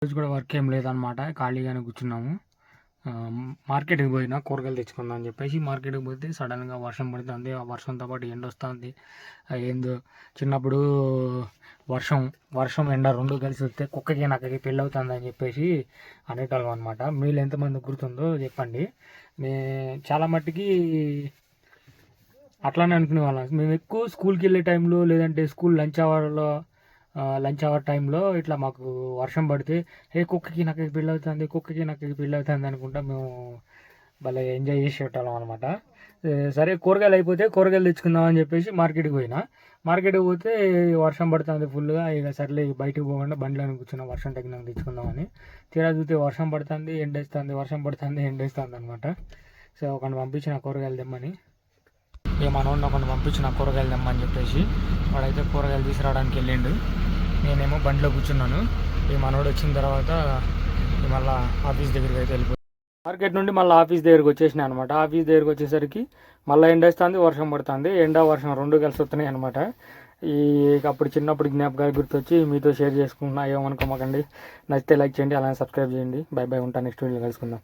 రోజు కూడా వర్క్ ఏం లేదనమాట, ఖాళీగానే కూర్చున్నాము. మార్కెట్కి పోయినా కూరగాయలు తెచ్చుకుందాం అని చెప్పేసి మార్కెట్కి పోతే సడన్గా వర్షం పడుతుంది. ఆ వర్షంతో పాటు ఎండ వస్తుంది. ఏందో చిన్నప్పుడు వర్షం వర్షం ఎండ రెండు కలిసి వస్తే కుక్కకి నక్కకి పెళ్ళి అవుతుంది అని చెప్పేసి అనేటోళ్ళం అనమాట. మీరు ఎంతమంది గుర్తుందో చెప్పండి. మే చాలా మట్టుకి అట్లానే అనుకునే వాళ్ళం. మేము ఎక్కువ స్కూల్కి వెళ్ళే టైంలో లేదంటే స్కూల్ లంచ్ అవర్ టైంలో ఇట్లా మాకు వర్షం పడితే కుక్కకి నక్కకి పెళ్ళి అవుతుంది, కుక్కకి నక్కకి పెళ్ళి అవుతుంది అనుకుంటా మేము భలే ఎంజాయ్ చేసేటోళ్ళం అనమాట. సరే కూరగాయలు అయిపోతే కూరగాయలు తెచ్చుకుందాం అని చెప్పేసి మార్కెట్కి పోతే వర్షం పడుతుంది ఫుల్గా. ఇక సర్లే బయటకు పోకుండా బండిలో కూర్చున్నా, వర్షం తగ్గినాక తెచ్చుకుందామని. తీరా చూస్తే వర్షం పడుతుంది, ఎండేస్తుంది, వర్షం పడుతుంది, ఎండేస్తుంది అనమాట. సో ఒకరిని పంపించిన కూరగాయలు తెమ్మని, మనోడిని ఒకరిని పంపించిన కూరగాయలు తెమ్మని చెప్పేసి. వాడైతే కూరగాయలు తీసుకురావడానికి వెళ్ళిండు, నేనేమో బండిలో కూర్చున్నాను. ఈ మనోడు వచ్చిన తర్వాత మళ్ళీ ఆఫీస్ దగ్గరికి అయితే వెళ్ళిపోయి మార్కెట్ నుండి మళ్ళీ ఆఫీస్ దగ్గరికి వచ్చేసినాయి అనమాట. ఆఫీస్ దగ్గరికి వచ్చేసరికి మళ్ళీ ఎండేస్తుంది, వర్షం పడుతుంది. ఎండ వర్షం రెండు కలిసి వస్తున్నాయి అనమాట. అప్పుడు చిన్నప్పుడు జ్ఞాపకాలు గుర్తొచ్చి మీతో షేర్ చేసుకున్నా. ఏమనుకోమాకండి. నచ్చితే లైక్ చేయండి, అలానే సబ్స్క్రైబ్ చేయండి. బై బై, ఉంటాను. నెక్స్ట్ వీడియో కలుసుకుందాం.